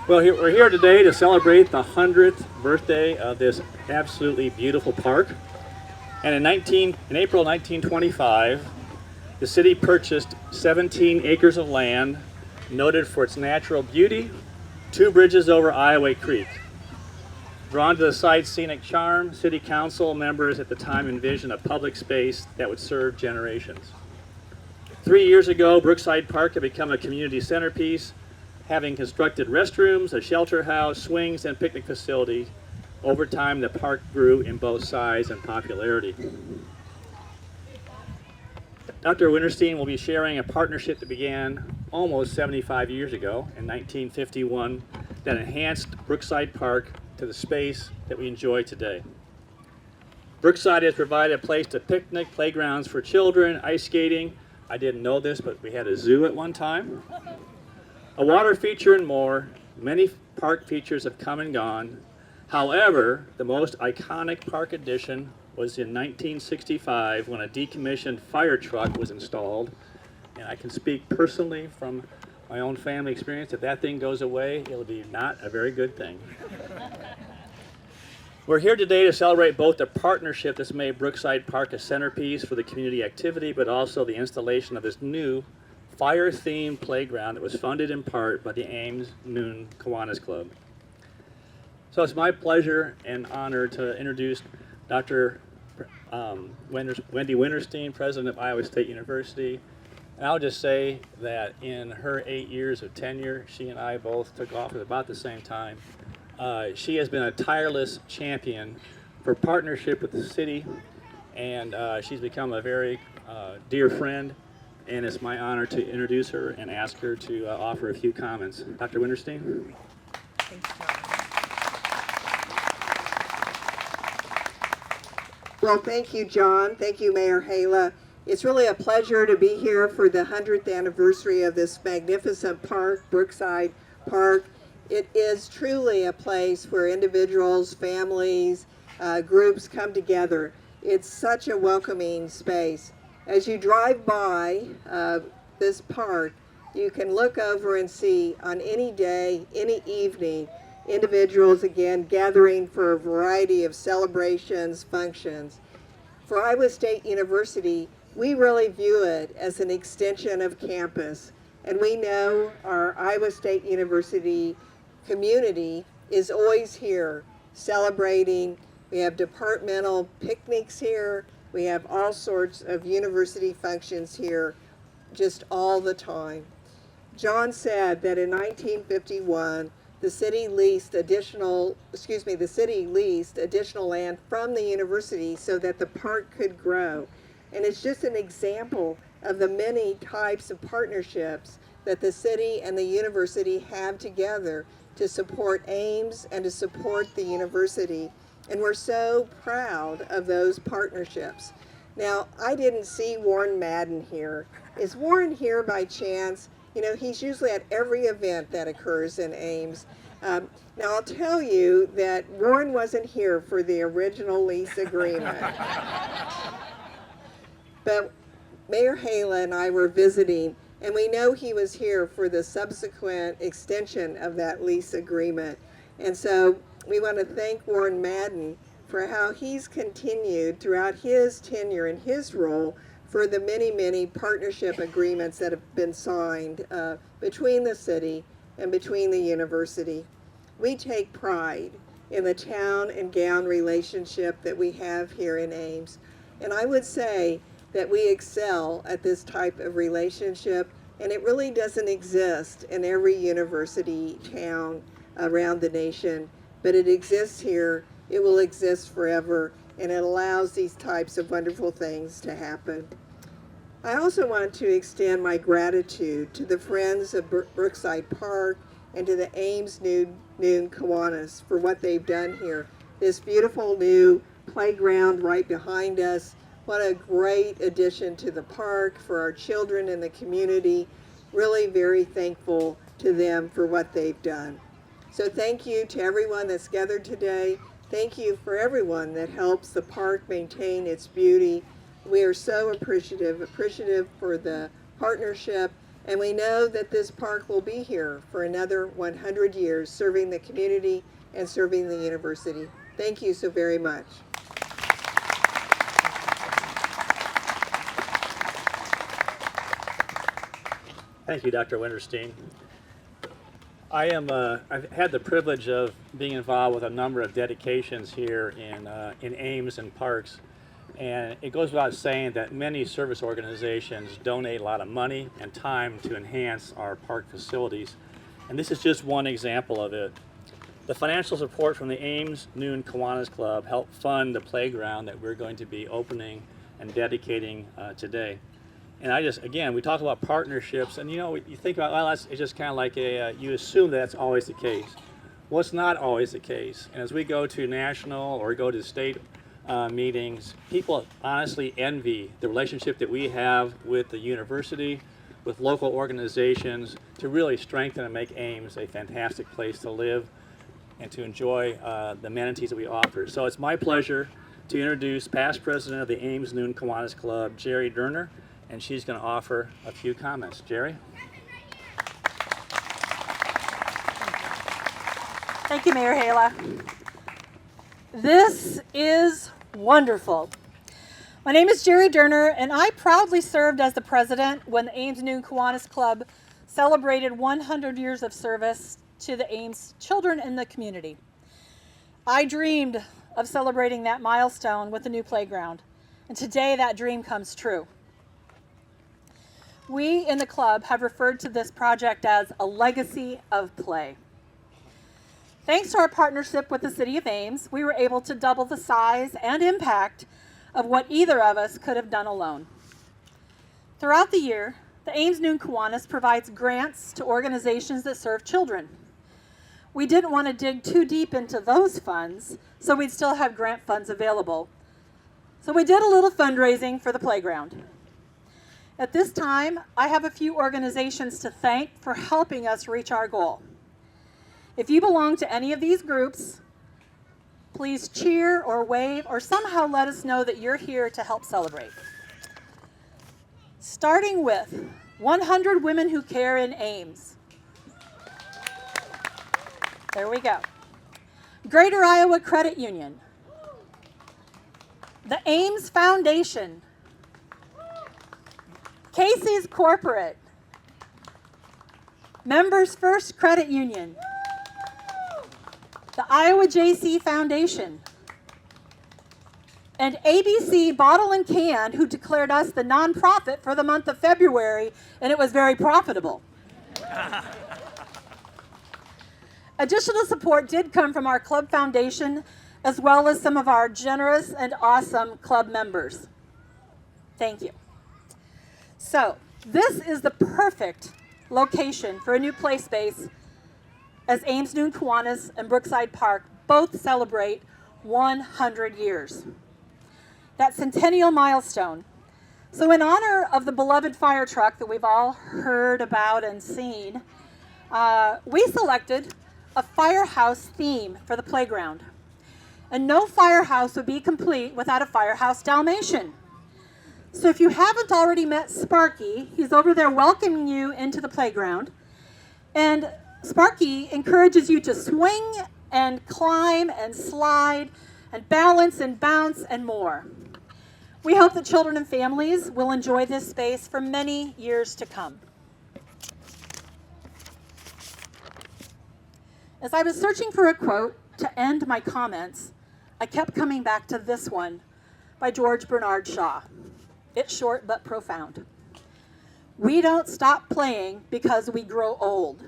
Well, we're here today to celebrate the 100th birthday of this absolutely beautiful park. And in April 1925, the city purchased 17 acres of land noted for its natural beauty, two bridges over Iowa Creek. Drawn to the site's scenic charm, city council members at the time envisioned a public space that would serve generations. 3 years ago, Brookside Park had become a community centerpiece, having constructed restrooms, a shelter house, swings, and picnic facility. Over time, the park grew in both size and popularity. Dr. Winterstein will be sharing a partnership that began almost 75 years ago in 1951 that enhanced Brookside Park to the space that we enjoy today. Brookside has provided a place to picnic, playgrounds for children, ice skating. I didn't know this, but we had a zoo at one time. A water feature and more. Many park features have come and gone. However, the most iconic park addition was in 1965 when a decommissioned fire truck was installed. And I can speak personally from my own family experience. If that thing goes away, it'll be not a very good thing. We're here today to celebrate both the partnership that's made Brookside Park a centerpiece for the community activity, but also the installation of this new fire-themed playground that was funded in part by the Ames Noon Kiwanis Club. So it's my pleasure and honor to introduce Dr. Wendy Winterstein, president of Iowa State University. And I'll just say that in her 8 years of tenure, she and I both took office about the same time. She has been a tireless champion for partnership with the city, and she's become a very dear friend, and it's my honor to introduce her and ask her to offer a few comments. Dr. Winterstein? Thanks, John. Well, thank you, John. Thank you, Mayor Hala. It's really a pleasure to be here for the 100th anniversary of this magnificent park, Brookside Park. It is truly a place where individuals, families, groups come together. It's such a welcoming space. As you drive by this park, you can look over and see on any day, any evening, individuals again gathering for a variety of celebrations, functions. For Iowa State University, we really view it as an extension of campus. And we know our Iowa State University community is always here celebrating. We have departmental picnics here. We have all sorts of university functions here just all the time. John said that in 1951, the city leased additional land from the university so that the park could grow. And it's just an example of the many types of partnerships that the city and the university have together to support Ames and to support the university. And we're so proud of those partnerships. Now, I didn't see Warren Madden here. Is Warren here by chance? You know, he's usually at every event that occurs in Ames. Now, I'll tell you that Warren wasn't here for the original lease agreement. But Mayor Hala and I were visiting, and we know he was here for the subsequent extension of that lease agreement. And so we want to thank Warren Madden for how he's continued throughout his tenure and his role for the many, many partnership agreements that have been signed between the city and between the university. We take pride in the town and gown relationship that we have here in Ames. And I would say that we excel at this type of relationship, and it really doesn't exist in every university town around the nation, but it exists here. It will exist forever, and it allows these types of wonderful things to happen. I also want to extend my gratitude to the Friends of Brookside Park and to the Ames Noon Kiwanis for what they've done here. This beautiful new playground right behind us. What a great addition to the park for our children and the community. Really very thankful to them for what they've done. So thank you to everyone that's gathered today. Thank you for everyone that helps the park maintain its beauty. We are so appreciative for the partnership And we know that this park will be here for another 100 years, serving the community and serving the university. Thank you so very much. Thank you, Dr. Winterstein. I've had the privilege of being involved with a number of dedications here in Ames and parks. And it goes without saying that many service organizations donate a lot of money and time to enhance our park facilities. And this is just one example of it. The financial support from the Ames Noon Kiwanis Club helped fund the playground that we're going to be opening and dedicating today. And again, we talk about partnerships, and you think about, well, it's just kind of like you assume that's always the case. Well, it's not always the case. And as we go to national or go to state meetings, people honestly envy the relationship that we have with the university, with local organizations, to really strengthen and make Ames a fantastic place to live and to enjoy the amenities that we offer. So it's my pleasure to introduce past president of the Ames Noon Kiwanis Club, Jerry Durner, and she's going to offer a few comments. Jerry? Thank you, Mayor Hala. This is wonderful. My name is Jerry Durner, and I proudly served as the president when the Ames Noon Kiwanis Club celebrated 100 years of service to the Ames children in the community. I dreamed of celebrating that milestone with a new playground, and today that dream comes true. We in the club have referred to this project as a legacy of play. Thanks to our partnership with the City of Ames, we were able to double the size and impact of what either of us could have done alone. Throughout the year, the Ames Noon Kiwanis provides grants to organizations that serve children. We didn't want to dig too deep into those funds, so we'd still have grant funds available. So we did a little fundraising for the playground. At this time, I have a few organizations to thank for helping us reach our goal. If you belong to any of these groups, please cheer or wave or somehow let us know that you're here to help celebrate. Starting with 100 Women Who Care in Ames. There we go. Greater Iowa Credit Union. The Ames Foundation. Casey's Corporate. Members First Credit Union. The Iowa JC Foundation. And ABC Bottle and Can, who declared us the nonprofit for the month of February, and it was very profitable. Additional support did come from our club foundation, as well as some of our generous and awesome club members. Thank you. So, this is the perfect location for a new play space as Ames Noon Kiwanis and Brookside Park both celebrate 100 years. That centennial milestone. So in honor of the beloved fire truck that we've all heard about and seen, we selected a firehouse theme for the playground. And no firehouse would be complete without a firehouse Dalmatian. So if you haven't already met Sparky, he's over there welcoming you into the playground. And Sparky encourages you to swing and climb and slide and balance and bounce and more. We hope that children and families will enjoy this space for many years to come. As I was searching for a quote to end my comments, I kept coming back to this one by George Bernard Shaw. It's short but profound. We don't stop playing because we grow old.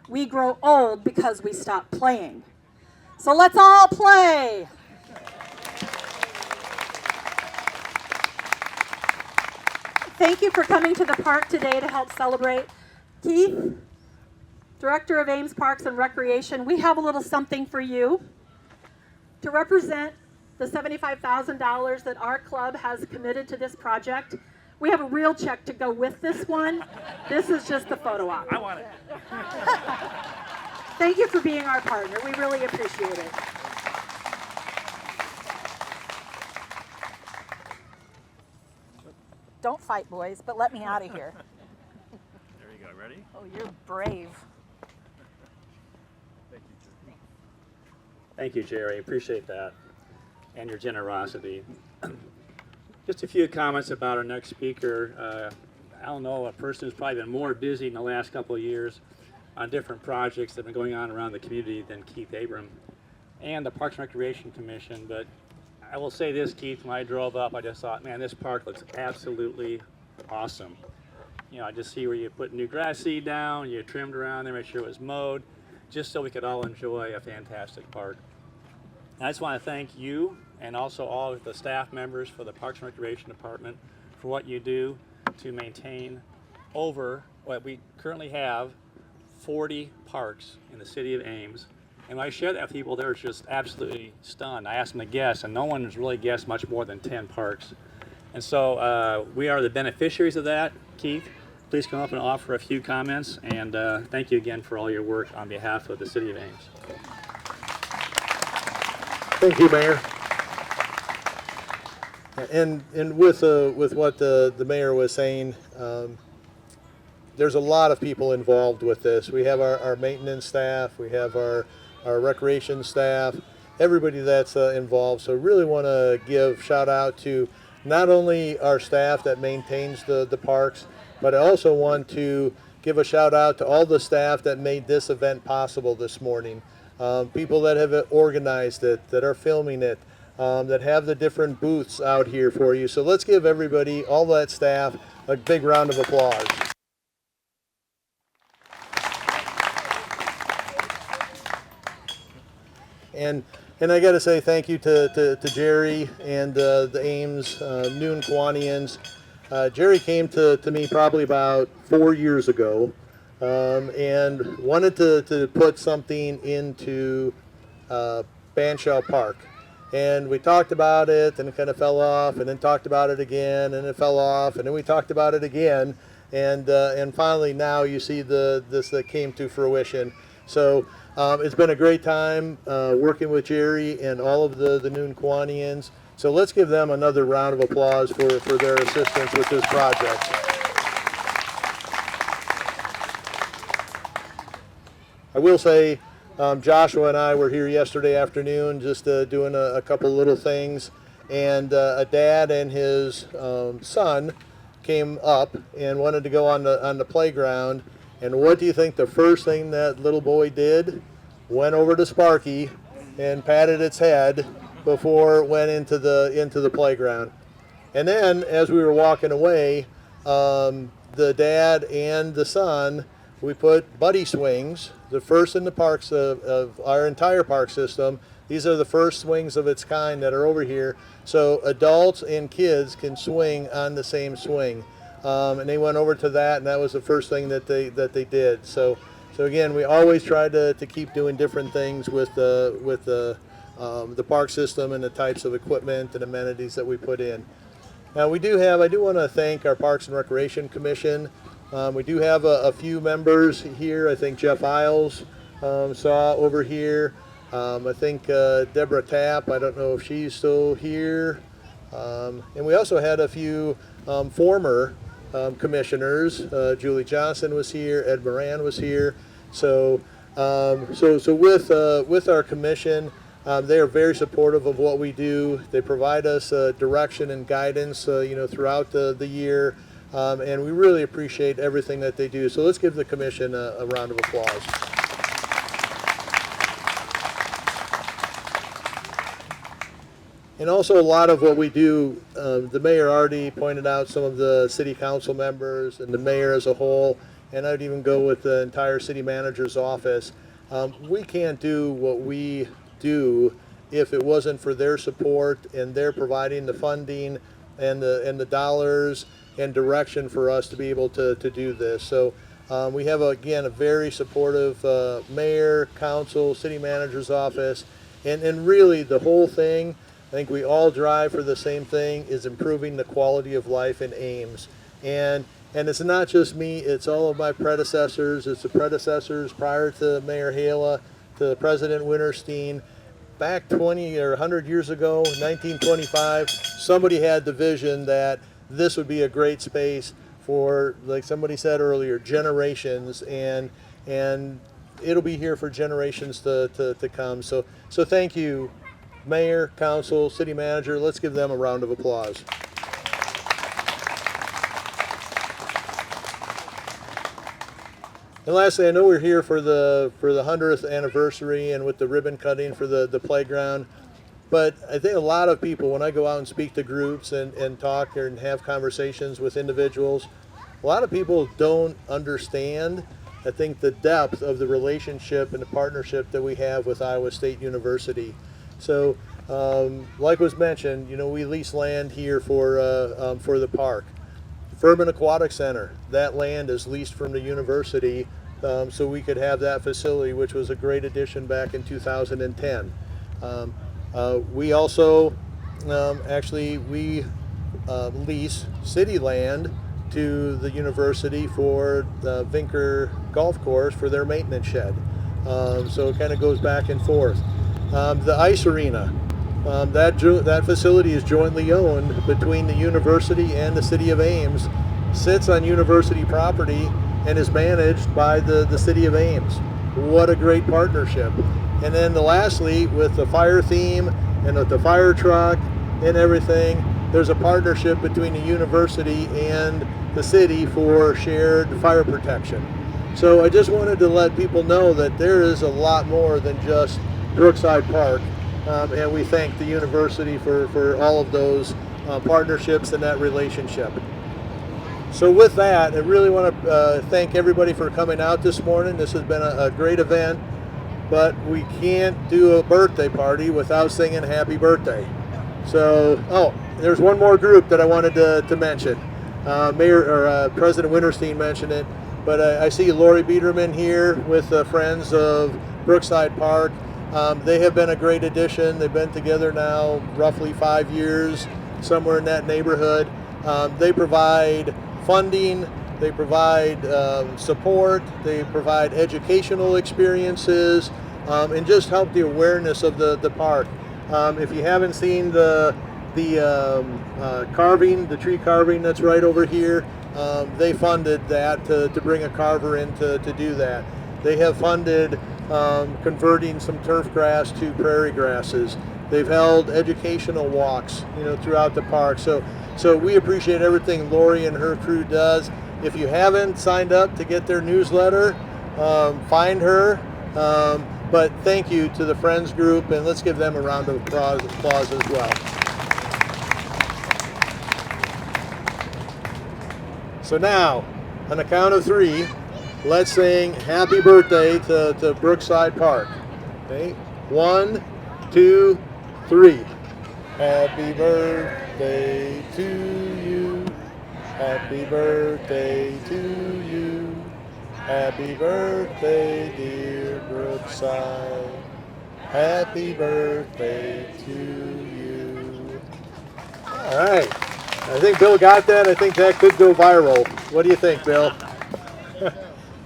We grow old because we stop playing. So let's all play. Thank you for coming to the park today to help celebrate. Keith, Director of Ames Parks and Recreation, we have a little something for you to represent the $75,000 that our club has committed to this project. We have a real check to go with this one. This is just the photo op. I want it. Thank you for being our partner. We really appreciate it. Don't fight, boys, but let me out of here. There Ready? Oh, you're brave. Thank you, Jerry. Appreciate that and your generosity. Just a few comments about our next speaker. I don't know, a person who's probably been more busy in the last couple of years on different projects that have been going on around the community than Keith Abram and the Parks and Recreation Commission. But I will say this, Keith, when I drove up, I just thought, man, this park looks absolutely awesome. You know, I just see where you put new grass seed down, you trimmed around there, make sure it was mowed, just so we could all enjoy a fantastic park. And I just want to thank you and also all of the staff members for the Parks and Recreation Department for what you do to maintain over what we currently have 40 parks in the city of Ames. And when I share that with people, they're just absolutely stunned. I asked them to guess, and no one has really guessed much more than 10 parks. And so we are the beneficiaries of that. Keith, please come up and offer a few comments. And thank you again for all your work on behalf of the city of Ames. Thank you, Mayor. And with what the mayor was saying, there's a lot of people involved with this. We have our maintenance staff, we have our recreation staff, everybody that's involved. So really want to give shout out to not only our staff that maintains the parks, but I also want to give a shout out to all the staff that made this event possible this morning. People that have organized it, that are filming it, that have the different booths out here for you. So let's give everybody, all that staff, a big round of applause. And I got to say thank you to Jerry and the Ames Noon Kiwanians. Jerry came to me probably about 4 years ago and wanted to put something into Bandshell Park. And we talked about it, and it kind of fell off, and then talked about it again, and it fell off, and then we talked about it again, and finally now you see this that came to fruition. So it's been a great time working with Jerry and all of the Noon Kiwanians. So let's give them another round of applause for their assistance with this project. I will say, Joshua and I were here yesterday afternoon just doing a couple little things, and a dad and his son came up and wanted to go on the playground. And what do you think the first thing that little boy did? Went over to Sparky and patted its head before it went into the playground. And then as we were walking away, the dad and the son, we put buddy swings, the first in the parks of our entire park system. These are the first swings of its kind that are over here. So adults and kids can swing on the same swing. And they went over to that, and that was the first thing that they did. So again, we always try to keep doing different things with the park system and the types of equipment and amenities that we put in. Now I do want to thank our Parks and Recreation Commission. We do have a few members here. I think Jeff Isles saw over here. I think Deborah Tapp, I don't know if she's still here. And we also had a few former commissioners. Julie Johnson was here, Ed Moran was here. So with our commission, they are very supportive of what we do. They provide us direction and guidance, throughout the year, and we really appreciate everything that they do. So let's give the commission a round of applause. And also a lot of what we do, the mayor already pointed out some of the city council members and the mayor as a whole, and I'd even go with the entire city manager's office. We can't do what we do if it wasn't for their support and their providing the funding and the dollars and direction for us to be able to do this. So we have, again, a very supportive mayor, council, city manager's office, and really the whole thing, I think we all drive for the same thing, is improving the quality of life in Ames. And it's not just me, it's all of my predecessors. It's the predecessors prior to Mayor Hala, to President Winterstein. Back 20 or 100 years ago, 1925, somebody had the vision that this would be a great space for, like somebody said earlier, generations, and it'll be here for generations to come. So thank you, Mayor, Council, City Manager. Let's give them a round of applause. And lastly, I know we're here for the 100th anniversary and with the ribbon cutting for the playground. But I think a lot of people, when I go out and speak to groups and talk and have conversations with individuals, a lot of people don't understand, I think, the depth of the relationship and the partnership that we have with Iowa State University. So, like was mentioned, you know, we lease land here for the park. Furman Aquatic Center, that land is leased from the university, so we could have that facility, which was a great addition back in 2010. We also lease city land to the university for the Vinker Golf Course for their maintenance shed. So it kind of goes back and forth. The ice arena, that facility is jointly owned between the university and the city of Ames, sits on university property, and is managed by the city of Ames. What a great partnership. And then lastly, with the fire theme and with the fire truck and everything, there's a partnership between the university and the city for shared fire protection. So I just wanted to let people know that there is a lot more than just Brookside Park, and we thank the university for all of those partnerships and that relationship. So with that, I really want to thank everybody for coming out this morning. This has been a great event, but we can't do a birthday party without singing happy birthday. So, there's one more group that I wanted to mention. President Winterstein mentioned it, but I see Lori Biederman here with friends of Brookside Park. They have been a great addition. They've been together now roughly 5 years, somewhere in that neighborhood. They provide funding, they provide support, they provide educational experiences, and just help the awareness of the park. If you haven't seen the carving, the tree carving that's right over here, they funded that to bring a carver in to do that. They have funded converting some turf grass to prairie grasses. They've held educational walks, throughout the park. So we appreciate everything Lori and her crew does. If you haven't signed up to get their newsletter, find her. But thank you to the Friends group, and let's give them a round of applause as well. So now, on the count of 3, let's sing happy birthday to Brookside Park. Okay? 1, 2, 3. Happy birthday to you. Happy birthday to you. Happy birthday, dear Brookside. Happy birthday to you. All right. I think Bill got that. I think that could go viral. What do you think, Bill?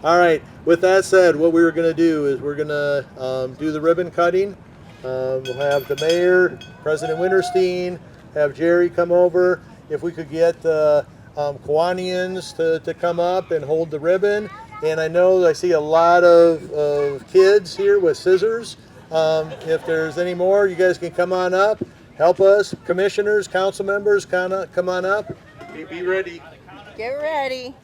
All right. With that said, what we're going to do is we're going to do the ribbon cutting. We'll have the mayor, President Winterstein, have Jerry come over. If we could get the Kiwanians to come up and hold the ribbon. And I know I see a lot of kids here with scissors. If there's any more, you guys can come on up. Help us, commissioners, council members, come on up. Be ready. Get ready.